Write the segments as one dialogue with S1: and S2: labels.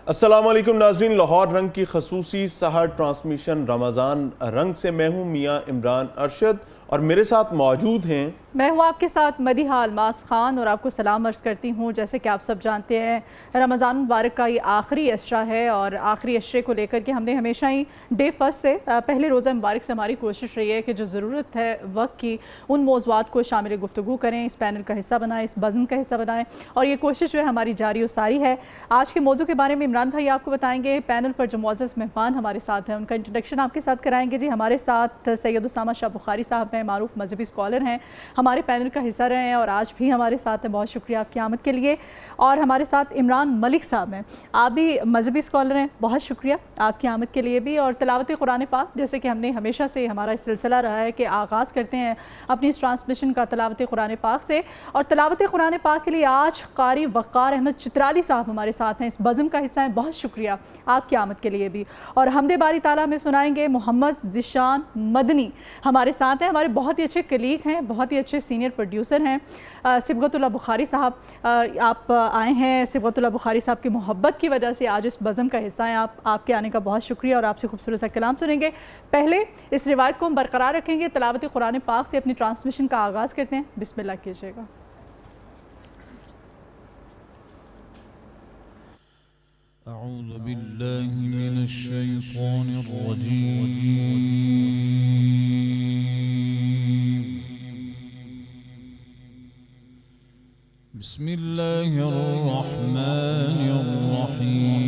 S1: السلام علیکم ناظرین، لاہور رنگ کی خصوصی سحر ٹرانسمیشن رمضان رنگ سے میں ہوں میاں عمران ارشد اور میرے ساتھ موجود ہیں
S2: میں ہوں آپ کے ساتھ مدیحہ الماس خان اور آپ کو سلام عرض کرتی ہوں۔ جیسے کہ آپ سب جانتے ہیں رمضان مبارک کا یہ آخری عشرہ ہے اور آخری عشرے کو لے کر کے ہم نے ہمیشہ ہی ڈے فرسٹ سے پہلے روزہ مبارک سے ہماری کوشش رہی ہے کہ جو ضرورت ہے وقت کی ان موضوعات کو شامل گفتگو کریں، اس پینل کا حصہ بنائیں، اس بزم کا حصہ بنائیں، اور یہ کوشش جو ہے ہماری جاری و ساری ہے۔ آج کے موضوع کے بارے میں عمران بھائی آپ کو بتائیں گے، پینل پر جو معزز مہمان ہمارے ساتھ ہیں ان کا انٹروڈکشن آپ کے ساتھ کرائیں گے۔ جی ہمارے ساتھ سید اسامہ شاہ بخاری صاحب ہیں، معروف مذہبی اسکالر ہیں، ہمارے پینل کا حصہ رہے ہیں اور آج بھی ہمارے ساتھ ہیں، بہت شکریہ آپ کی آمد کے لیے۔ اور ہمارے ساتھ عمران ملک صاحب ہیں، آپ بھی مذہبی اسکالر ہیں، بہت شکریہ آپ کی آمد کے لیے بھی۔ اور تلاوت قرآن پاک، جیسے کہ ہم نے ہمیشہ سے ہمارا سلسلہ رہا ہے کہ آغاز کرتے ہیں اپنی اس ٹرانسمیشن کا تلاوت قرآن پاک سے، اور تلاوت قرآن پاک کے لیے آج قاری وقار احمد چترالی صاحب ہمارے ساتھ ہیں، اس بزم کا حصہ ہیں، بہت شکریہ آپ کی آمد کے لیے بھی۔ اور حمد باری تعالیٰ میں سنائیں گے محمد ذیشان مدنی ہمارے ساتھ ہیں، ہمارے بہت ہی اچھے کلیگ ہیں، بہت ہی اچھے سینئر پروڈیوسر ہیں۔ صبغت اللہ بخاری صاحب آپ آئے ہیں، صبغت اللہ بخاری صاحب کی محبت کی وجہ سے آج اس بزم کا حصہ ہیں، آپ کے آنے کا بہت شکریہ اور آپ سے خوبصورت سا کلام سنیں گے۔ پہلے اس روایت کو ہم برقرار رکھیں گے، تلاوت قرآن پاک سے اپنی ٹرانسمیشن کا آغاز کرتے ہیں، بسم اللہ کیجیے گا۔
S3: اعوذ باللہ من الشیطان الرجیم، بسم اللہ الرحمن الرحیم،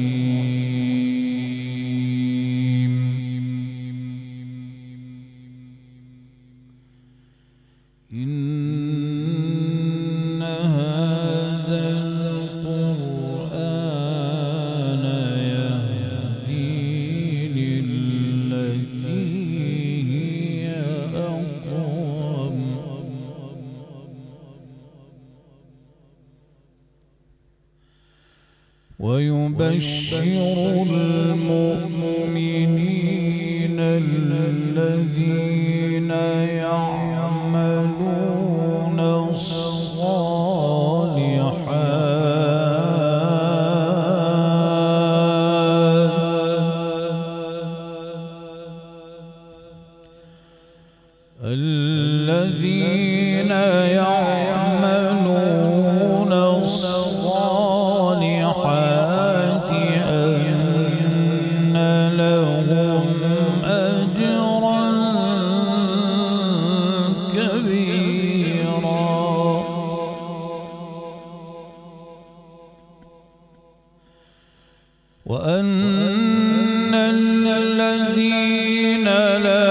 S3: ويبشر المؤمنين الذين يعملون الصالحات أن لهم أجرا كبيرا، وأن الذين لا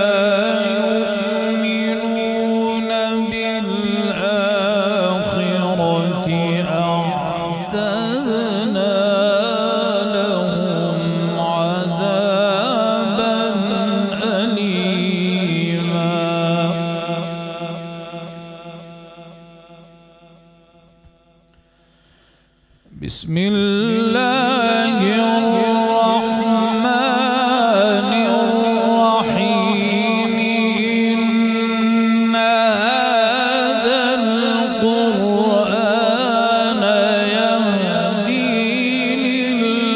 S3: يؤمنون بالآخرة أعتدنا لهم عذابا أليما، بسم الله الرحمن الرحيم، إن هذا القرآن يهدي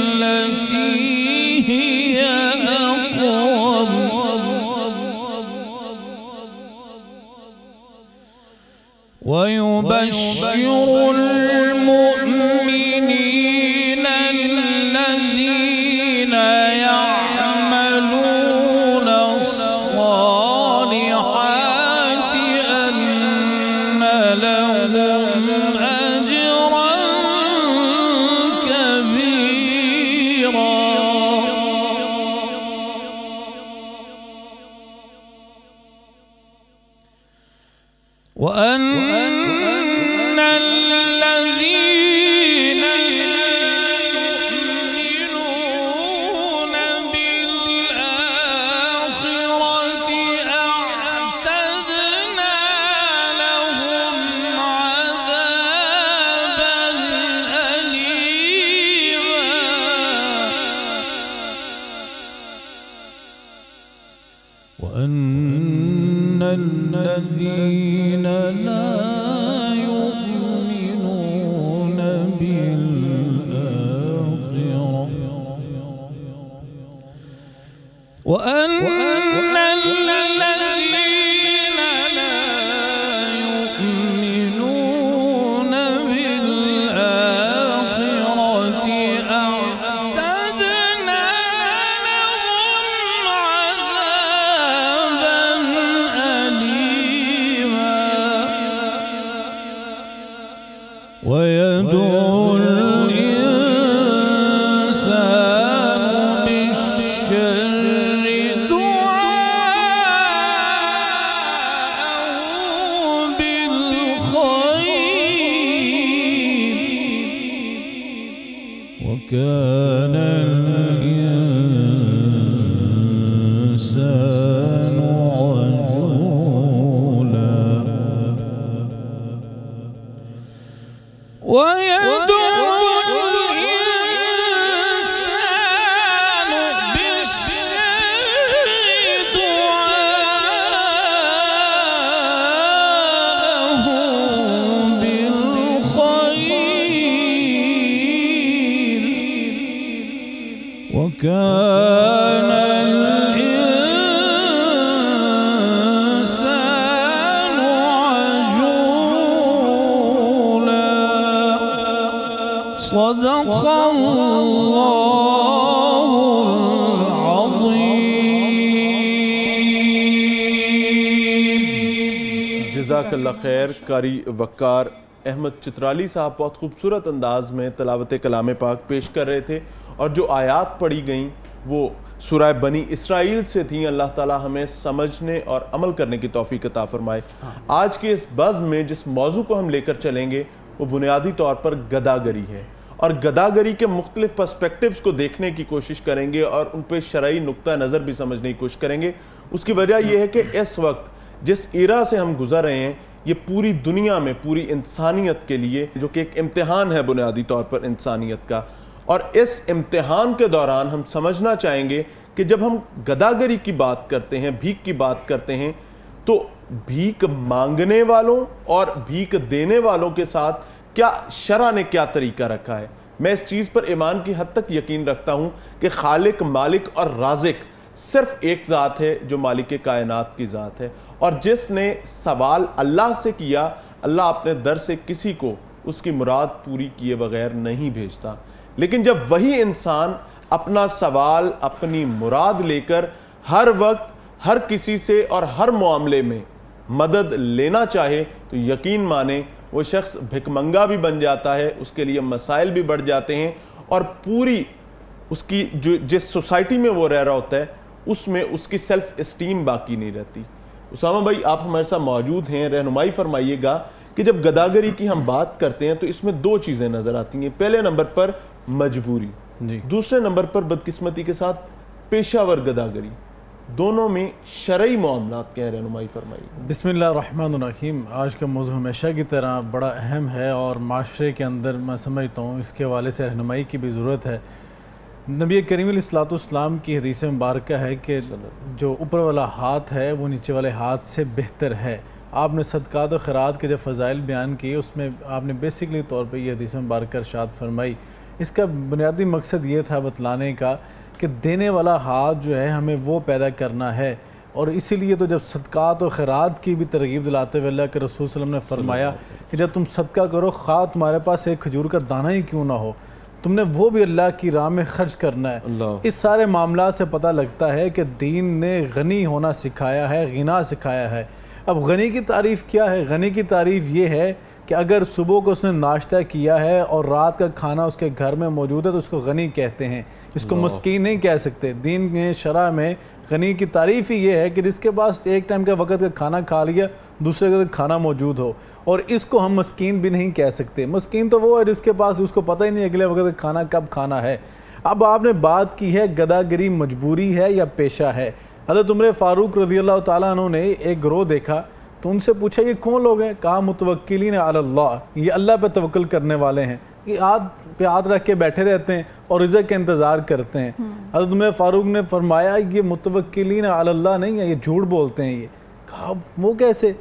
S3: للتي هي أقوم، ويبشر المؤمنين الذين يعملون الصالحات أن لهم أجرا كبيرا، وأن الذين لا يؤمنون بالآخرة أعتدنا لهم عذابا أليما، وأن الذين لا يؤمنون بالآخرة وأن الذين لا يؤمنون بالآخرة أعتدنا لهم عذابا أليما ويدعو الإنسان بالشر دعاءه بالخير وكان الإنسان عجولا ويدعو الإنسان بالشر دعاءه بالخير وكان الإنسان عجولا صدق الله العظيم
S1: جزاک اللہ خیر. قاری وقار احمد چترالی صاحب بہت خوبصورت انداز میں تلاوت کلام پاک پیش کر رہے تھے، اور جو آیات پڑھی گئیں وہ سورہ بنی اسرائیل سے تھیں. اللہ تعالی ہمیں سمجھنے اور عمل کرنے کی توفیق عطا فرمائے. آج کے اس بزم میں جس موضوع کو ہم لے کر چلیں گے وہ بنیادی طور پر گداگری ہے، اور گداگری کے مختلف پرسپیکٹیوز کو دیکھنے کی کوشش کریں گے اور ان پہ شرعی نقطہ نظر بھی سمجھنے کی کوشش کریں گے. اس کی وجہ یہ ہے کہ اس وقت جس ایرا سے ہم گزر رہے ہیں یہ پوری دنیا میں پوری انسانیت کے لیے جو کہ ایک امتحان ہے بنیادی طور پر انسانیت کا، اور اس امتحان کے دوران ہم سمجھنا چاہیں گے کہ جب ہم گداگری کی بات کرتے ہیں، بھیک کی بات کرتے ہیں، تو بھیک مانگنے والوں اور بھیک دینے والوں کے ساتھ کیا شرع نے کیا طریقہ رکھا ہے. میں اس چیز پر ایمان کی حد تک یقین رکھتا ہوں کہ خالق، مالک اور رازق صرف ایک ذات ہے جو مالک کائنات کی ذات ہے، اور جس نے سوال اللہ سے کیا، اللہ اپنے در سے کسی کو اس کی مراد پوری کیے بغیر نہیں بھیجتا. لیکن جب وہی انسان اپنا سوال، اپنی مراد لے کر ہر وقت ہر کسی سے اور ہر معاملے میں مدد لینا چاہے تو یقین مانیں وہ شخص بھکمنگا بھی بن جاتا ہے، اس کے لیے مسائل بھی بڑھ جاتے ہیں، اور پوری اس کی جس سوسائٹی میں وہ رہ رہا ہوتا ہے اس میں اس کی سیلف اسٹیم باقی نہیں رہتی. اسامہ بھائی آپ ہمارے ساتھ موجود ہیں، رہنمائی فرمائیے گا کہ جب گداگری کی ہم بات کرتے ہیں تو اس میں دو چیزیں نظر آتی ہیں. پہلے نمبر پر مجبوری، دوسرے نمبر پر بدقسمتی کے ساتھ پیشہ ور گداگری. دونوں میں شرعی معاملات کیا ہیں، رہنمائی فرمائیے.
S4: بسم اللہ الرحمن الرحیم. آج کا موضوع ہمیشہ کی طرح بڑا اہم ہے اور معاشرے کے اندر میں سمجھتا ہوں اس کے حوالے سے رہنمائی کی بھی ضرورت ہے. نبی کریم علیہ الصلوۃ والسلام کی حدیث مبارکہ ہے کہ جو اوپر والا ہاتھ ہے وہ نیچے والے ہاتھ سے بہتر ہے. آپ نے صدقات و خیرات کے جو فضائل بیان کیے اس میں آپ نے بیسکلی طور پہ یہ حدیث مبارکہ ارشاد فرمائی. اس کا بنیادی مقصد یہ تھا بتلانے کا کہ دینے والا ہاتھ جو ہے ہمیں وہ پیدا کرنا ہے، اور اسی لیے تو جب صدقات و خیرات کی بھی ترغیب دلاتے ہوئے اللہ کے رسول صلی اللہ علیہ وسلم نے فرمایا کہ جب تم صدقہ کرو خواہ تمہارے پاس ایک کھجور کا دانہ ہی کیوں نہ ہو، تم نے وہ بھی اللہ کی راہ میں خرچ کرنا ہے. اس سارے معاملات سے پتہ لگتا ہے کہ دین نے غنی ہونا سکھایا ہے، غنا سکھایا ہے. اب غنی کی تعریف کیا ہے؟ غنی کی تعریف یہ ہے کہ اگر صبح کو اس نے ناشتہ کیا ہے اور رات کا کھانا اس کے گھر میں موجود ہے تو اس کو غنی کہتے ہیں، اس کو مسکین نہیں کہہ سکتے. دین نے شرع میں غنی کی تعریف ہی یہ ہے کہ جس کے پاس ایک ٹائم کا وقت کا کھانا کھا لیا، دوسرے کا کھانا موجود ہو، اور اس کو ہم مسکین بھی نہیں کہہ سکتے. مسکین تو وہ ہے جس کے پاس اس کو پتہ ہی نہیں اگلے وقت کا کھانا کب کھانا ہے. اب آپ نے بات کی ہے گداگری مجبوری ہے یا پیشہ ہے. حضرت عمر فاروق رضی اللہ تعالیٰ عنہ نے ایک گروہ دیکھا تو ان سے پوچھا یہ کون لوگ ہیں؟ کہا متوکلین علی اللہ، یہ اللہ پہ توکل کرنے والے ہیں، یہ ہاتھ پہ ہاتھ رکھ کے بیٹھے رہتے ہیں اور رزق کا انتظار کرتے ہیں. حضرت عمر فاروق نے فرمایا یہ متوکلین علی اللہ نہیں ہے، یہ جھوٹ بولتے ہیں. یہ کہا وہ کیسے؟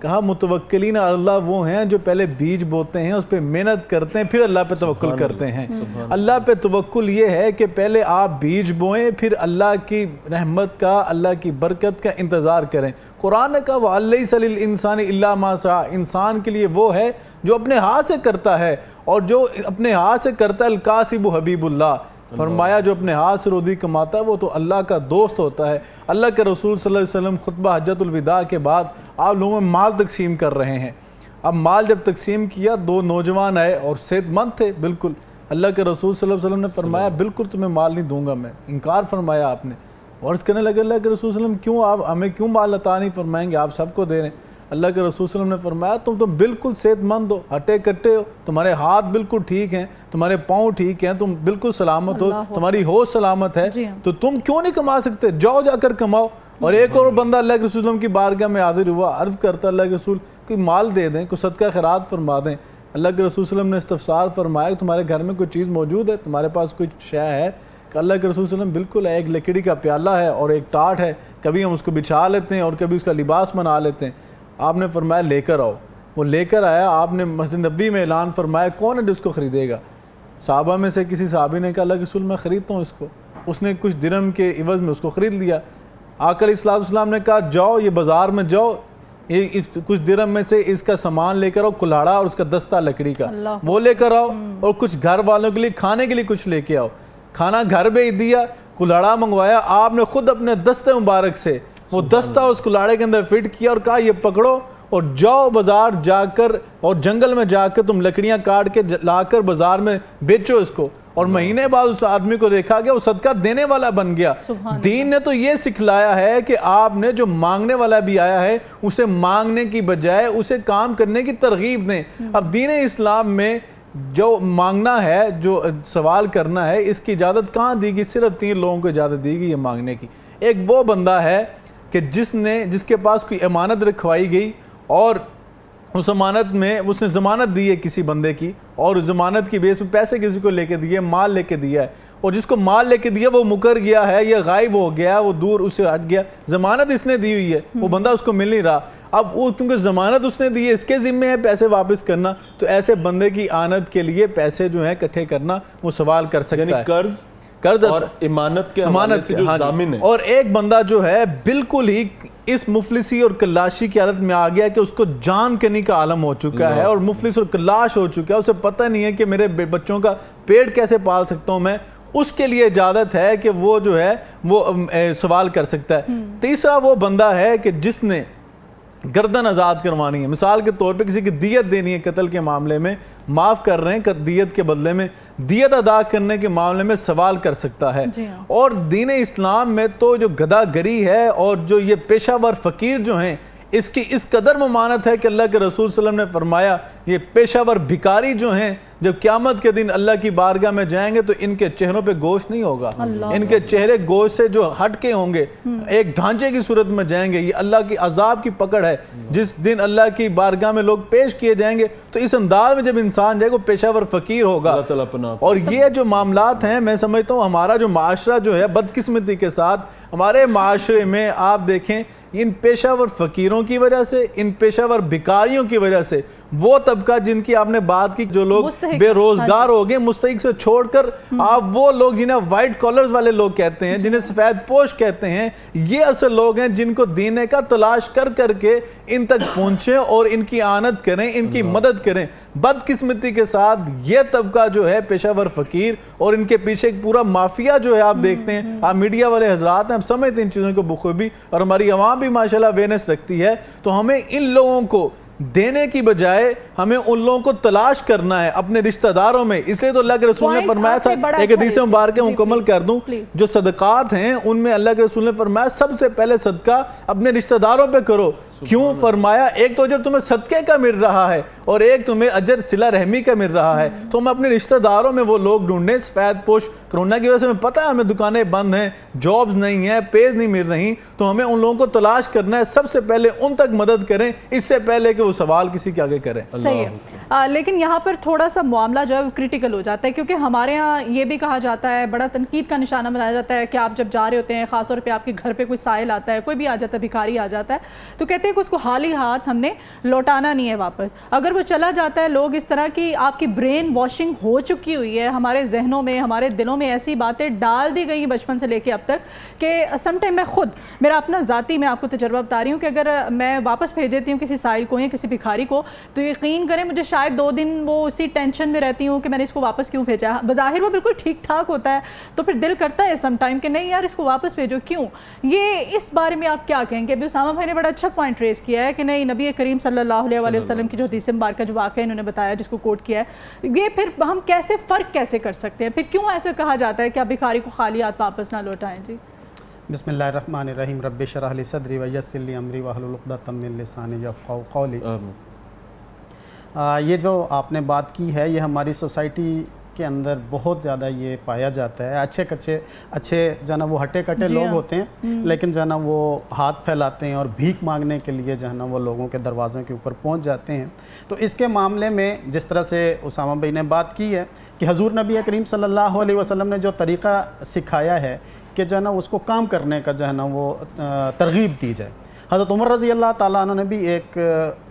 S4: کہا متوکلین علی اللہ وہ ہیں جو پہلے بیج بوتے ہیں، اس پہ محنت کرتے ہیں، پھر اللہ پہ توکل کرتے ہیں۔ اللہ پہ توکل یہ ہے کہ پہلے آپ بیج بوئیں، پھر اللہ کی رحمت کا، اللہ کی برکت کا انتظار کریں۔ قرآن نے کہا وَعَلَّيْسَ لِلْإِنسَانِ إِلَّا مَا سَعَى، انسان کے لیے وہ ہے جو اپنے ہاتھ سے کرتا ہے، اور جو اپنے ہاتھ سے کرتا ہے الکاسب حبیب اللہ، فرمایا جو اپنے ہاتھ سے روزی کماتا ہے وہ تو اللہ کا دوست ہوتا ہے۔ اللہ کے رسول صلی اللہ علیہ وسلم خطبہ حجۃ الوداع کے بعد آپ لوگوں میں مال تقسیم کر رہے ہیں۔ اب مال جب تقسیم کیا، دو نوجوان آئے اور صحت مند تھے بالکل، اللہ کے رسول صلی اللہ علیہ وسلم نے فرمایا بالکل تمہیں مال نہیں دوں گا میں، انکار فرمایا آپ نے، اور اس کہنے لگے اللہ کے رسول صلی اللہ علیہ وسلم کیوں آپ ہمیں کیوں مال عطا نہیں فرمائیں گے، آپ سب کو دے رہے ہیں۔ اللہ کے رسول صلی اللہ علیہ وسلم نے فرمایا تم تو بالکل صحت مند ہو، ہٹے کٹے ہو، تمہارے ہاتھ بالکل ٹھیک ہیں، تمہارے پاؤں ٹھیک ہیں، تم بالکل سلامت ہو، تمہاری ہوش سلامت ہے، تو تم کیوں نہیں کما سکتے، جاؤ جا کر کماؤ۔ اور ایک اور بندہ اللہ کے رسول صلی اللہ علیہ وسلم کی بارگاہ میں حاضر ہوا، عرض کرتا اللہ کے رسول کوئی مال دے دیں، کوئی صدقہ خیرات فرما دیں۔ اللہ کے رسول صلی اللہ علیہ وسلم نے استفسار فرمایا کہ تمہارے گھر میں کوئی چیز موجود ہے، تمہارے پاس کوئی شے ہے؟ کہ اللہ کے رسول صلی اللہ علیہ وسلم بالکل ہے، ایک لکڑی کا پیالہ ہے اور ایک ٹاٹ ہے، کبھی ہم اس کو بچھا لیتے ہیں اور کبھی اس کا لباس بنا لیتے ہیں۔ آپ نے فرمایا لے کر آؤ، وہ لے کر آیا، آپ نے مسجد نبوی میں اعلان فرمایا کون ہے جو اس کو خریدے گا؟ صحابہ میں سے کسی صحابی نے کہا اللہ کے رسول میں خریدتا ہوں اس کو، اس نے کچھ درہم کے عوض میں اس کو خرید لیا۔ آقا علیہ الصلوۃ والسلام نے کہا جاؤ یہ بازار میں جاؤ، یہ کچھ درہم میں سے اس کا سامان لے کر آؤ، کلاڑا اور اس کا دستہ لکڑی کا وہ لے کر آؤ، اور کچھ گھر والوں کے لیے کھانے کے لیے کچھ لے کے آؤ۔ کھانا گھر بھیج دیا، کلاڑا منگوایا، آپ نے خود اپنے دستے مبارک سے وہ دستہ اس کلاڑے کے اندر فٹ کیا اور کہا یہ پکڑو اور جاؤ بازار جا کر اور جنگل میں جا کے تم لکڑیاں کاٹ کے لا کر بازار میں بیچو اس کو۔ اور مہینے بعد اس آدمی کو دیکھا گیا وہ صدقہ دینے والا بن گیا۔ دین نے تو یہ سکھلایا ہے کہ آپ نے جو مانگنے والا بھی آیا ہے اسے مانگنے کی بجائے اسے کام کرنے کی ترغیب دیں۔ اب دین اسلام میں جو مانگنا ہے، جو سوال کرنا ہے، اس کی اجازت کہاں دی گئی؟ صرف 3 لوگوں کو اجازت دی گئی یہ مانگنے کی۔ ایک وہ بندہ ہے کہ جس کے پاس کوئی امانت رکھوائی گئی اور اس امانت میں اس نے ضمانت دی ہے کسی بندے کی، اور اس ضمانت کی بیس میں پیسے کسی کو لے کے دیے، مال لے کے دیا ہے، اور جس کو مال لے کے دیا وہ مکر گیا ہے یا غائب ہو گیا، وہ دور اس سے ہٹ گیا، ضمانت اس نے دی ہوئی ہے، وہ بندہ اس کو مل نہیں رہا۔ اب وہ کیونکہ ضمانت اس نے دی ہے، اس کے ذمہ ہے پیسے واپس کرنا، تو ایسے بندے کی آنت کے لیے پیسے جو ہیں اکٹھے کرنا وہ سوال کر سکتا ہے۔ قرض اور امانت کے حوالے سے جو ضامن ہے۔ اور ایک بندہ جو ہے بالکل ہی اس مفلسی اور کلاشی کی حالت میں آ گیا کہ اس کو جان کنی کا عالم ہو چکا ہے اور مفلس اور کلاش ہو چکا ہے، اسے پتہ نہیں ہے کہ میرے بچوں کا پیٹ کیسے پال سکتا ہوں میں، اس کے لیے اجازت ہے کہ وہ جو ہے وہ سوال کر سکتا ہے۔ تیسرا وہ بندہ ہے کہ جس نے گردن آزاد کروانی ہے، مثال کے طور پہ کسی کی دیت دینی ہے، قتل کے معاملے میں معاف کر رہے ہیں، دیت کے بدلے میں دیت ادا کرنے کے معاملے میں سوال کر سکتا ہے۔ اور دین اسلام میں تو جو گدھا گری ہے اور جو یہ پیشہ ور فقیر جو ہیں، اس کی اس قدر ممانت ہے کہ اللہ کے رسول صلی اللہ علیہ وسلم نے فرمایا یہ پیشہ ور بھکاری جو ہیں جب قیامت کے دن اللہ کی بارگاہ میں جائیں گے تو ان کے چہروں پہ گوشت نہیں ہوگا، ان کے چہرے گوشت سے جو ہٹ کے ہوں گے، ایک ڈھانچے کی صورت میں جائیں گے۔ یہ اللہ کی عذاب کی پکڑ ہے، جس دن اللہ کی بارگاہ میں لوگ پیش کیے جائیں گے تو اس انداز میں جب انسان جائے گا پیشہ ور فقیر ہوگا۔ اور یہ جو معاملات ہیں میں سمجھتا ہوں ہمارا جو معاشرہ جو ہے بدقسمتی کے ساتھ ہمارے معاشرے میں آپ دیکھیں ان پیشہ ور فقیروں کی وجہ سے، ان پیشہ ور بھکاریوں کی وجہ سے، وہ طبقہ جن کی آپ نے بات کی جو لوگ بے روزگار ہو گئے، مستحق سے چھوڑ کر آپ وہ لوگ جنہیں وائٹ کالرز والے لوگ کہتے ہیں، جنہیں سفید پوش کہتے ہیں، یہ اصل لوگ ہیں جن کو دینے کا تلاش کر کر کے ان تک پہنچیں اور ان کی آنت کریں، ان کی مدد کریں۔ بدقسمتی کے ساتھ یہ طبقہ جو ہے پیشہ ور فقیر اور ان کے پیچھے ایک پورا مافیا جو ہے آپ دیکھتے ہیں، آپ میڈیا والے حضرات ہیں، ہم سمجھتے ہیں ان چیزوں کو بخوبی اور ہماری عوام بھی ماشاءاللہ اویئرنس رکھتی ہے، تو ہمیں ان لوگوں کو دینے کی بجائے ہمیں ان لوگوں کو تلاش کرنا ہے اپنے رشتہ داروں میں۔ اس لیے تو اللہ کے رسول نے فرمایا تھا، ایک حدیث مبارکہ مکمل کر دوں، جو صدقات ہیں ان میں اللہ کے رسول نے فرمایا سب سے پہلے صدقہ اپنے رشتہ داروں پہ کرو۔ کیوں؟ فرمایا ایک تو اجر تمہیں صدقے کا مل رہا ہے اور ایک تمہیں اجر صلہ رحمی کا مل رہا ہے، تو ہم اپنے رشتہ داروں میں وہ لوگ ڈھونڈیں۔ سفید پوش کرونا کی وجہ سے ہمیں پتہ ہے ہمیں دکانیں بند ہیں، جابز نہیں ہیں، پیز نہیں مل رہی، تو ہمیں ان لوگوں کو تلاش کرنا ہے، سب سے پہلے ان تک مدد کریں اس سے پہلے کہ وہ سوال کسی کے آگے کریں۔
S2: صحیح ہے، لیکن یہاں پر تھوڑا سا معاملہ جو ہے وہ کریٹیکل ہو جاتا ہے، کیونکہ ہمارے ہاں یہ بھی کہا جاتا ہے، بڑا تنقید کا نشانہ بنایا جاتا ہے کہ آپ جب جا رہے ہوتے ہیں، خاص طور پہ آپ کے گھر پہ کوئی سائل آتا ہے، کوئی بھی آ جاتا ہے، بھکاری آ جاتا ہے، تو کہتے ہیں گھنٹے کو اس کو خالی ہاتھ ہم نے لوٹانا نہیں ہے واپس. اگر وہ چلا جاتا ہے, لوگ اس طرح کی آپ کی برین واشنگ ہو چکی ہوئی ہے, ہمارے ذہنوں میں ہمارے دلوں میں ایسی باتیں ڈال دی گئی بچپن سے لے کے اب تک کہ سم ٹائم میں خود میرا اپنا ذاتی میں آپ کو تجربہ بتا رہی ہوں کہ اگر میں واپس بھیج دیتی ہوں کسی سائل کو یا کسی بھکاری کو تو یقین کریں مجھے شاید 2 دن وہ اسی ٹینشن میں رہتی ہوں کہ میں نے اس کو واپس کیوں بھیجا. بظاہر وہ بالکل ٹھیک ٹھاک ہوتا ہے تو پھر دل کرتا ہے سم ٹائم کہ نہیں یار اس کو واپس بھیجو کیوں. یہ اس بارے میں آپ کیا کہیں گے؟ ابھی اسامہ بھائی نے بڑا اچھا پوائنٹ ریز کیا ہے کہ نہیں نبی کریم صلی اللہ علیہ وآلہ وسلم کی جو حدیث مبارکہ جو واقعہ انہوں نے بتایا جس کو کوٹ کیا ہے, یہ پھر ہم کیسے فرق کیسے کر سکتے ہیں؟ پھر کیوں ایسے کہا جاتا ہے کہ آپ بھکاری کو خالی ہاتھ واپس نہ لوٹائیں؟ جی
S5: بسم اللہ الرحمن الرحیم. رب اشرح لی صدری ویسر لی امری واحلل عقدۃ من لسانی یفقہوا قولی. یہ جو آپ نے بات کی ہے یہ ہماری سوسائٹی کے اندر بہت زیادہ یہ پایا جاتا ہے. اچھے جو ہے نا وہ ہٹے کٹے لوگ ہوتے ہیں لیکن جو ہے نا وہ ہاتھ پھیلاتے ہیں اور بھیک مانگنے کے لیے جو ہے نا وہ لوگوں کے دروازوں کے اوپر پہنچ جاتے ہیں. تو اس کے معاملے میں جس طرح سے اسامہ بھائی نے بات کی ہے کہ حضور نبی کریم صلی اللہ علیہ وسلم نے جو طریقہ سکھایا ہے کہ جو ہے نا اس کو کام کرنے کا جو ہے نا وہ ترغیب دی جائے. حضرت عمر رضی اللہ تعالیٰ عنہ نے بھی ایک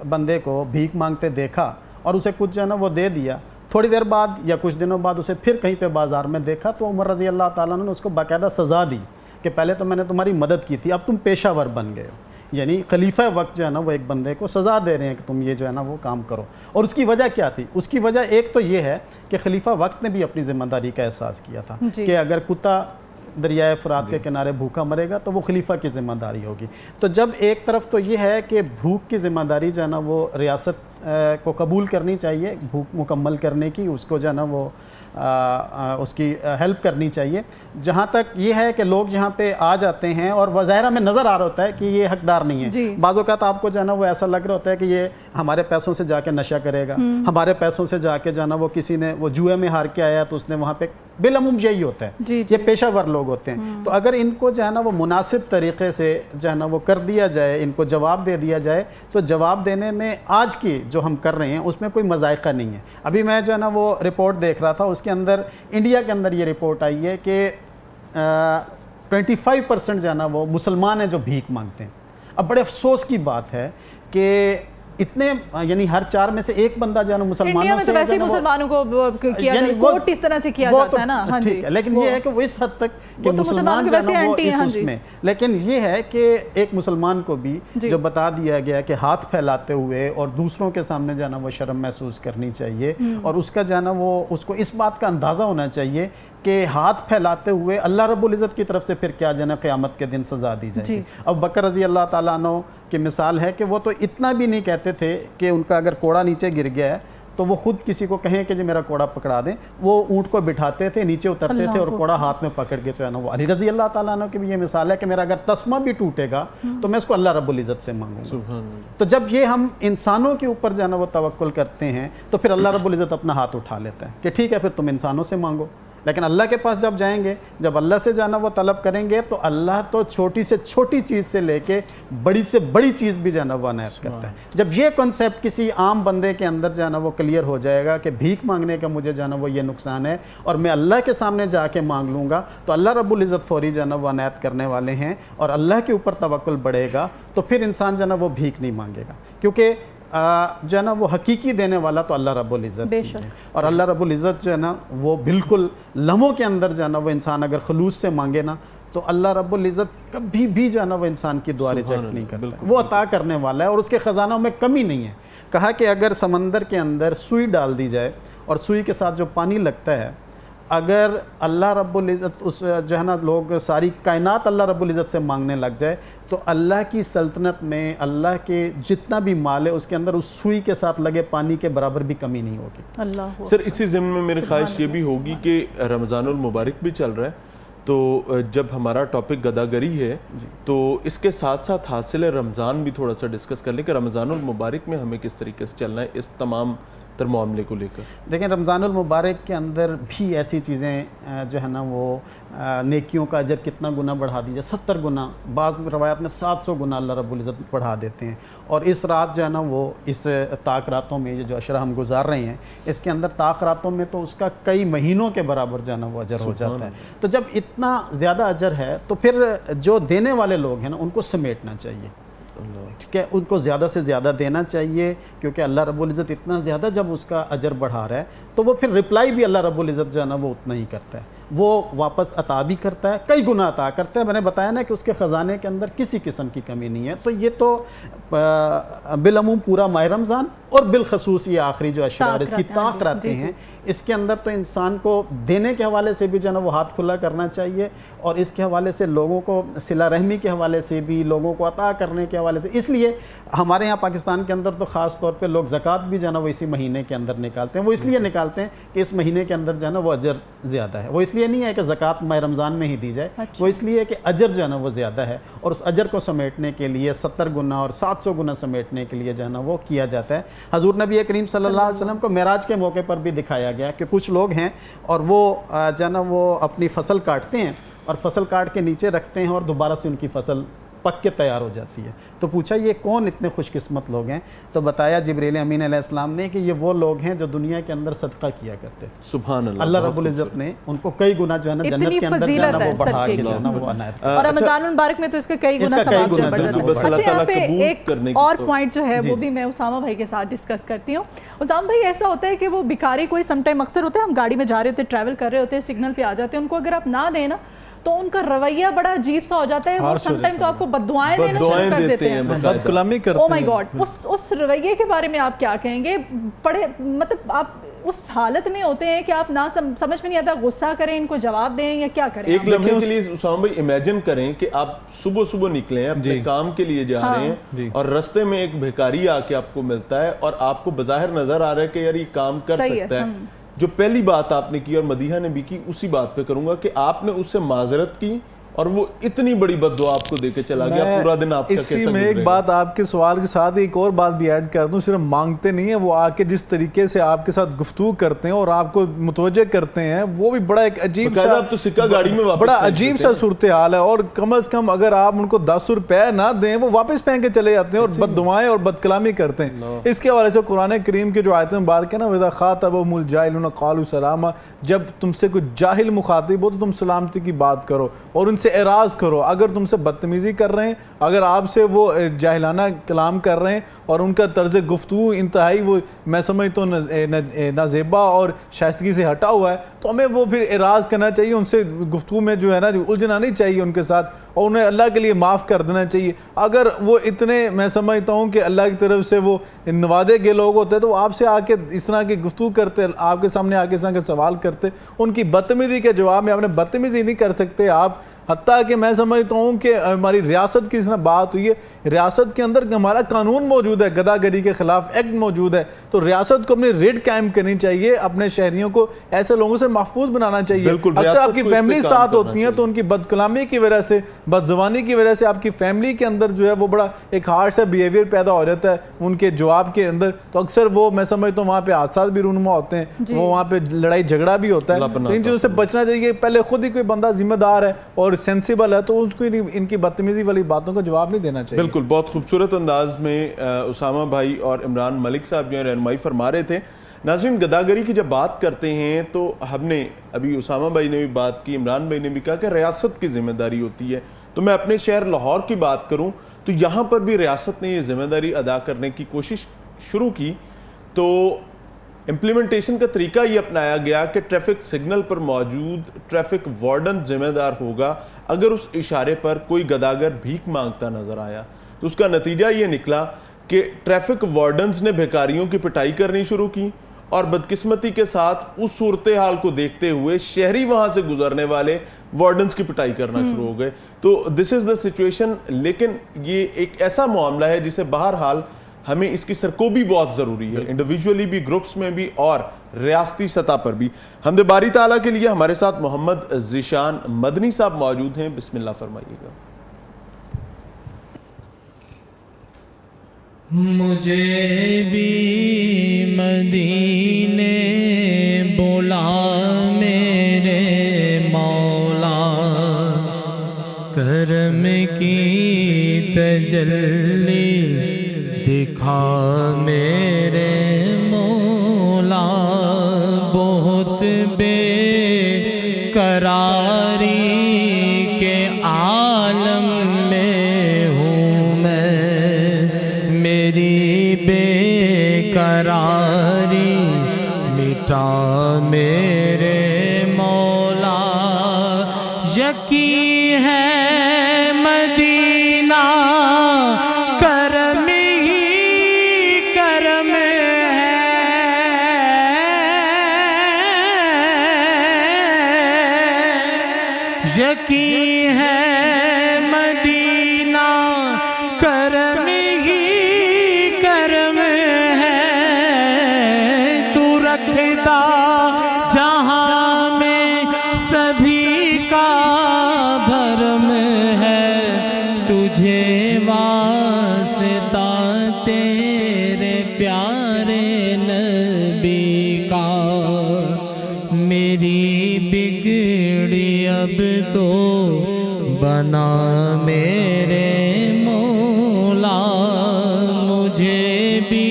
S5: بندے کو بھیک مانگتے دیکھا اور اسے کچھ جو ہے نا وہ دے دیا. تھوڑی دیر بعد یا کچھ دنوں بعد اسے پھر کہیں پہ بازار میں دیکھا تو عمر رضی اللہ تعالیٰ عنہ نے اس کو باقاعدہ سزا دی کہ پہلے تو میں نے تمہاری مدد کی تھی اب تم پیشہ ور بن گئے ہو. یعنی خلیفہ وقت جو ہے نا وہ ایک بندے کو سزا دے رہے ہیں کہ تم یہ جو ہے نا وہ کام کرو. اور اس کی وجہ کیا تھی؟ اس کی وجہ ایک تو یہ ہے کہ خلیفہ وقت نے بھی اپنی ذمہ داری کا احساس کیا تھا کہ اگر کتا دریائے فرات کے کنارے بھوکا مرے گا تو وہ خلیفہ کی ذمہ داری ہوگی. تو جب ایک طرف تو یہ ہے کہ بھوک کی ذمہ داری جو ہے نا وہ ریاست کو قبول کرنی چاہیے, بھوک مکمل کرنے کی, اس کو جو ہے نا وہ اس کی ہیلپ کرنی چاہیے. جہاں تک یہ ہے کہ لوگ یہاں پہ آ جاتے ہیں اور ظاہرہ میں نظر آ رہا ہوتا ہے کہ یہ حقدار نہیں ہے. بعض اوقات آپ کو جو ہے نا وہ ایسا لگ رہا ہوتا ہے کہ یہ ہمارے پیسوں سے جا کے نشہ کرے گا, ہمارے پیسوں سے جا کے جو ہے نا وہ کسی نے وہ جوئے میں ہار کے آیا تو اس نے وہاں پہ بالعموم یہی ہوتا ہے. یہ پیشہ ور لوگ ہوتے ہیں. تو اگر ان کو جو ہے نا وہ مناسب طریقے سے جو ہے نا وہ کر دیا جائے, ان کو جواب دے دیا جائے تو جواب دینے میں آج کی جو ہم کر رہے ہیں اس میں کوئی مذائقہ نہیں ہے. ابھی میں جو ہے نا وہ رپورٹ دیکھ رہا تھا, اس کے اندر انڈیا کے اندر یہ رپورٹ آئی ہے کہ 25% جو ہے نا وہ مسلمان ہیں جو بھیک مانگتے ہیں. اب بڑے افسوس کی بات ہے کہ اتنے یعنی ہر 4 میں سے ایک بندہ جو ہے نا مسلمانوں سے
S2: ویسے مسلمانوں کو کیا جاتا ہے, کوٹ اس طرح سے کیا جاتا ہے نا. ہاں جی,
S5: لیکن یہ ہے کہ وہ اس حد تک کہ مسلمان جو ہے نا وہ اس میں, لیکن یہ ہے کہ ایک مسلمان کو بھی جو بتا دیا گیا کہ ہاتھ پھیلاتے ہوئے اور دوسروں کے سامنے جو ہے نا وہ شرم محسوس کرنی چاہیے اور اس کا جو ہے نا وہ اس کو اس بات کا اندازہ ہونا چاہیے کہ ہاتھ پھیلاتے ہوئے اللہ رب العزت کی طرف سے پھر کیا جو ہے نا قیامت کے دن سزا دی جائے گی. اب بکر رضی اللہ تعالیٰ عنہ کی مثال ہے کہ وہ تو اتنا بھی نہیں کہتے تھے کہ ان کا اگر کوڑا نیچے گر گیا ہے تو وہ خود کسی کو کہیں کہ جو میرا کوڑا پکڑا دیں, وہ اونٹ کو بٹھاتے تھے, نیچے اترتے تھے اور کوڑا ہاتھ میں پکڑ کے جو ہے نا وہ. علی رضی اللہ تعالیٰ عنہ کی بھی یہ مثال ہے کہ میرا اگر تسمہ بھی ٹوٹے گا تو میں اس کو اللہ رب العزت سے مانگوں گا. تو جب یہ ہم انسانوں کے اوپر جو ہے نا وہ توکل کرتے ہیں تو پھر اللہ رب العزت اپنا ہاتھ اٹھا لیتا ہے کہ ٹھیک ہے پھر تم انسانوں سے مانگو. لیکن اللہ کے پاس جب جائیں گے, جب اللہ سے جانا وہ طلب کریں گے تو اللہ تو چھوٹی سے چھوٹی چیز سے لے کے بڑی سے بڑی چیز بھی جانا وہ عنایت کرتا ہے. جب یہ کنسیپٹ کسی عام بندے کے اندر جانا وہ کلیئر ہو جائے گا کہ بھیک مانگنے کا مجھے جانا وہ یہ نقصان ہے اور میں اللہ کے سامنے جا کے مانگ لوں گا تو اللہ رب العزت فوری جانا وہ عنایت کرنے والے ہیں اور اللہ کے اوپر توکل بڑھے گا تو پھر انسان جانا وہ بھیک نہیں مانگے گا, کیونکہ جو ہے نا وہ حقیقی دینے والا تو اللہ رب العزت ہے. اور اللہ رب العزت جو ہے نا وہ بالکل لمحوں کے اندر جو ہے نا وہ انسان اگر خلوص سے مانگے نا تو اللہ رب العزت کبھی بھی جو ہے نا وہ انسان کی دعا ریجیکٹ نہیں کرتا. وہ عطا کرنے والا ہے اور اس کے خزانوں میں کمی نہیں ہے. کہا کہ اگر سمندر کے اندر سوئی ڈال دی جائے اور سوئی کے ساتھ جو پانی لگتا ہے, اگر اللہ رب العزت اس جو ہے نا لوگ ساری کائنات اللہ رب العزت سے مانگنے لگ جائے تو اللہ کی سلطنت میں اللہ کے جتنا بھی مال ہے اس کے اندر اس سوئی کے ساتھ لگے پانی کے برابر بھی کمی نہیں ہوگی.
S1: سر اسی ضمن میں میری خواہش یہ بھی ہوگی کہ رمضان المبارک بھی چل رہا ہے تو جب ہمارا ٹاپک گداگری ہے تو اس کے ساتھ ساتھ حاصل رمضان بھی تھوڑا سا ڈسکس کر لیں کہ رمضان المبارک میں ہمیں کس طریقے سے چلنا ہے اس تمام تر معاملے کو لے کر.
S5: دیکھیں رمضان المبارک کے اندر بھی ایسی چیزیں جو ہے نا وہ نیکیوں کا اجر کتنا گنا بڑھا دیجیے, 70 گنا, بعض روایات میں 700 گنا اللہ رب العزت بڑھا دیتے ہیں. اور اس رات جو ہے نا وہ اس طاق راتوں میں جو عشرہ ہم گزار رہے ہیں اس کے اندر طاق راتوں میں تو اس کا کئی مہینوں کے برابر جو ہے نا وہ اجر ہو جاتا ہے. تو جب اتنا زیادہ اجر ہے تو پھر جو دینے والے لوگ ہیں نا ان کو سمیٹنا چاہیے. ٹھیک ہے, ان کو زیادہ سے زیادہ دینا چاہیے, کیونکہ اللہ رب العزت اتنا زیادہ جب اس کا اجر بڑھا رہا ہے تو وہ پھر رپلائی بھی اللہ رب العزت جو ہے نا وہ اتنا ہی کرتا ہے, وہ واپس عطا بھی کرتا ہے, کئی گنا عطا کرتا ہے. میں نے بتایا نا کہ اس کے خزانے کے اندر کسی قسم کی کمی نہیں ہے. تو یہ تو بالعموم پورا ماہ رمضان اور بالخصوص یہ آخری جو اشرار اس کی طاق رہتے ہیں, اس کے اندر تو انسان کو دینے کے حوالے سے بھی جو ہے نا وہ ہاتھ کھلا کرنا چاہیے, اور اس کے حوالے سے لوگوں کو صلہ رحمی کے حوالے سے بھی, لوگوں کو عطا کرنے کے حوالے سے. اس لیے ہمارے یہاں پاکستان کے اندر تو خاص طور پہ لوگ زکوٰۃ بھی جو ہے نا وہ اسی مہینے کے اندر نکالتے ہیں. وہ اس لیے نکالتے ہیں کہ اس مہینے کے اندر جو ہے نا وہ اجر زیادہ ہے. وہ اس لیے نہیں ہے کہ زکوٰۃ ماہ رمضان میں ہی دی جائے, وہ اس لیے کہ اجر جو ہے نا وہ زیادہ ہے, اور اس اجر کو سمیٹنے کے لیے 70 گنا اور 700 گنا سمیٹنے کے لیے جو ہے نا وہ کیا جاتا ہے. حضور نبی کریم صلی اللہ علیہ وسلم کو معراج کے موقع پر بھی دکھایا گیا کہ کچھ لوگ ہیں اور وہ جو ہے نا وہ اپنی فصل کاٹتے ہیں اور فصل کاٹ کے نیچے رکھتے ہیں اور دوبارہ سے ان کی فصل پک کے تیار ہو جاتی ہے. تو پوچھا یہ کون اتنے خوش قسمت لوگ ہیں؟ تو بتایا جبریل امین علیہ السلام نے کہ یہ وہ لوگ ہیں جو دنیا کے اندر صدقہ کیا کرتے تھے.
S1: سبحان اللہ.
S5: اللہ رب العزت نے ان کو کئی گنا جو ہے نا جنت کے اندر جو ہے نا وہ بڑھا کے جو ہے نا وہ عنایت.
S2: اور رمضان المبارک میں تو اس کا کئی گنا ثواب جو بڑھ جاتا ہے.
S1: بس اللہ تعالیٰ قبول
S2: ایک اور پوائنٹ جو ہے وہ بھی میں اسامہ بھائی کے ساتھ ڈسکس کرتی ہوں. اسامہ بھائی ایسا ہوتا ہے کہ وہ بھکاری کوئی سم ٹائم اکثر ہوتا ہے, ہم گاڑی میں جا رہے ہوتے ہیں, ٹریول کر رہے ہوتے ہیں, سگنل پہ آ جاتے ہیں, ان کو اگر آپ نہ دیں نا تو ان کا رویہ بڑا عجیب سا ہو جاتا ہے. وہ سم ٹائم تو آپ کو بد دعائیں دینا شروع کر دیتے ہیں,
S4: بد کلامی کرتے ہیں.
S2: او مائی گاڈ, اس رویے کے بارے میں آپ کیا کہیں گے؟ پڑھے مطلب آپ اس حالت میں ہوتے ہیں کہ آپ نہ سمجھ میں نہیں آتا غصہ کریں, ان کو جواب دیں یا کیا کریں؟
S1: ایک لمحے کے لیے اسامہ بھائی امیجن کریں کہ آپ صبح نکلے ہیں, اپنے کام کے لیے جا رہے ہیں, اور رستے میں ایک بھیکاری آ کے آپ کو ملتا ہے اور آپ کو بظاہر نظر آ رہا ہے کہ یار یہ کام کر سکتا ہے. جو پہلی بات آپ نے کی اور مدیحہ نے بھی کی, اسی بات پہ کروں گا کہ آپ نے اس سے معذرت کی اور وہ اتنی بڑی بد دعا آپ کو دے کے چلا گیا, پورا دن آپ کا کیسا گزرے گا؟
S4: اسی میں ایک بات آپ کے سوال کے ساتھ ایک اور بات بھی ایڈ کر دوں. صرف مانگتے نہیں ہیں, وہ آ کے جس طریقے سے آپ کے ساتھ گفتگو کرتے ہیں اور آپ کو متوجہ کرتے ہیں, وہ بھی بڑا ایک عجیب سا,
S1: تو سکہ گاڑی میں
S4: بڑا عجیب سا صورتحال ہے. اور کم از کم اگر آپ ان کو 10 روپے نہ دیں, وہ واپس پہن کے چلے جاتے ہیں اور بد دعائیں اور بد کلامی کرتے ہیں. اس کے حوالے سے قرآن کریم کے جو آیت مبارک ہے نا, وَإِذَا خَاطَبَهُمُ الْجَاهِلُونَ قَالُوا سَلَامًا, جب تم سے کوئی جاہل مخاطب ہو تو تم سلامتی کی بات کرو اور ان سے اعراض کرو. اگر تم سے بدتمیزی کر رہے ہیں, اگر آپ سے وہ جاہلانہ کلام کر رہے ہیں اور ان کا طرز گفتگو انتہائی وہ میں سمجھتا ہوں نازیبا اور شائستگی سے ہٹا ہوا ہے, تو ہمیں وہ پھر اعراض کرنا چاہیے, ان سے گفتگو میں جو ہے نا الجھنا نہیں چاہیے ان کے ساتھ, اور انہیں اللہ کے لیے معاف کر دینا چاہیے. اگر وہ اتنے میں سمجھتا ہوں کہ اللہ کی طرف سے وہ نوادے کے لوگ ہوتے ہیں تو وہ آپ سے آ کے اس طرح کی گفتگو کرتے, آپ کے سامنے آ کے اس طرح کے سوال کرتے, ان کی بدتمیزی کے جواب میں آپ نے بدتمیزی نہیں کر سکتے آپ. حتیٰ کہ میں سمجھتا ہوں کہ ہماری ریاست کی اس طرح بات ہوئی ہے, ریاست کے اندر ہمارا قانون موجود ہے, گدا گری کے خلاف ایکٹ موجود ہے, تو ریاست کو اپنی ریڈ قائم کرنی چاہیے, اپنے شہریوں کو ایسے لوگوں سے محفوظ بنانا چاہیے. اکثر آپ کی فیملی ساتھ ہوتی ہیں تو ان کی بد کلامی کی وجہ سے, بد زبانی کی وجہ سے آپ کی فیملی کے اندر جو ہے وہ بڑا ایک ہارڈ سا بیہیویئر پیدا ہو جاتا ہے ان کے جواب کے اندر. تو اکثر وہ میں سمجھتا ہوں وہاں پہ حادثات بھی رونما ہوتے ہیں, وہ وہاں پہ لڑائی جھگڑا بھی ہوتا ہے. تو ان چیزوں سے بچنا چاہیے. پہلے خود ہی کوئی بندہ ذمہ دار ہے اور سینسیبل ہے تو اس کو ان کی بدتمیزی والی باتوں کا جواب نہیں دینا چاہیے.
S1: بالکل, بہت خوبصورت انداز میں اسامہ بھائی اور عمران ملک صاحب جو رہنمائی فرما رہے تھے. ناظرین, گداگری کی جب بات کرتے ہیں تو ہم نے ابھی اسامہ بھائی نے بھی بات کی, عمران بھائی نے بھی کہا کہ ریاست کی ذمہ داری ہوتی ہے. تو میں اپنے شہر لاہور کی بات کروں تو یہاں پر بھی ریاست نے یہ ذمہ داری ادا کرنے کی کوشش شروع کی. تو امپلیمنٹیشن کا طریقہ یہ اپنایا گیا کہ ٹریفک سگنل پر موجود ٹریفک وارڈن ذمہ دار ہوگا. اگر اس اشارے پر کوئی گداگر بھیک مانگتا نظر آیا تو اس کا نتیجہ یہ نکلا کہ ٹریفک وارڈنز نے بھیکاریوں کی پٹائی کرنی شروع کی, اور بدقسمتی کے ساتھ اس صورتحال کو دیکھتے ہوئے شہری وہاں سے گزرنے والے وارڈنز کی پٹائی کرنا شروع ہو گئے. تو دس از دا سچویشن. لیکن یہ ایک ایسا معاملہ ہے جسے بہرحال ہمیں اس کی سرکوبی بہت ضروری ہے, انڈیویجولی بھی, گروپس میں بھی اور ریاستی سطح پر بھی. حمد باری تعالیٰ کے لیے ہمارے ساتھ محمد ذیشان مدنی صاحب موجود ہیں. بسم اللہ فرمائیے گا.
S3: مجھے بھی مدینے بلا میرے مولا, کرم کی تجلی دکھا میرے مولا. بہت بے قراری کے عالم میں ہوں میں, مٹا میرے مولا، یقین ہے مدینہ کرم ہی کرم ہے، یقین ہے مدینہ کرم ہی کرم ہے، تو رکھتا جہاں میں سبھی کا بھرم ہے، تجھے واسطہ تیرے پیارے نبی کا، میری بگڑی اب تو بنا میرے مولا، مجھے بھی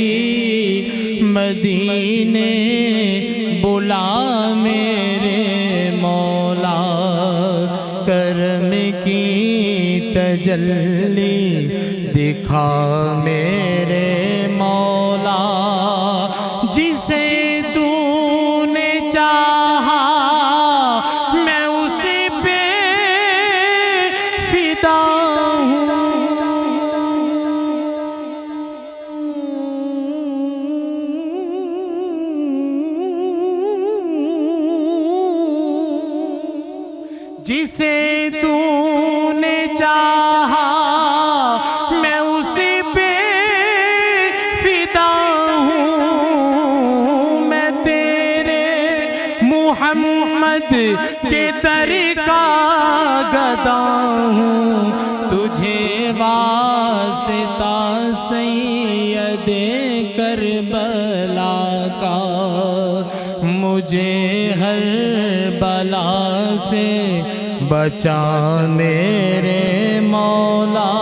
S3: مدینے بلا میرے مولا، کرم کی تجلی دکھا میرے مولا، جسے تو نے چاہا میں اسی پہ فدا جسے تو نے چاہا میں اسی پہ فدا ہوں، میں تیرے محمد کے در کا گدا ہوں، تجھے واسطہ سید کربلا کا، مجھے ہر بلا سے بچا میرے مولا،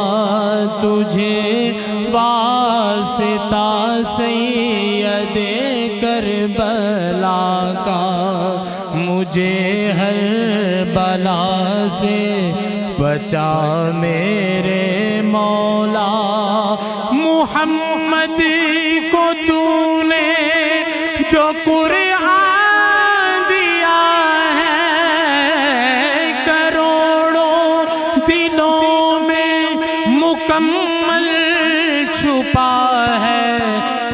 S3: تجھے واسطہ سید کربلا کا، مجھے ہر بلا سے بچا میرے مولا، محمد کو تو نے جو قرآن دیا ہے، کروڑوں دلوں میں مکمل چھپا ہے،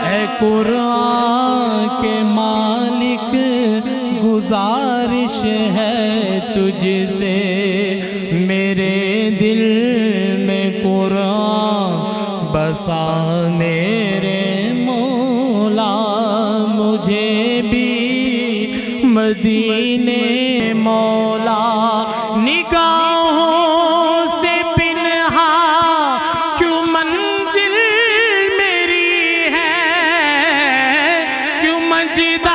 S3: اے قرآن کے مالک گزارش ہے تجھ سے، میرے دل میں قرآن بسا میرے مولا، مجھے بھی مدینے مولا، نگاہوں سے پنہا کیوں منزل میری ہے، کیوں مجد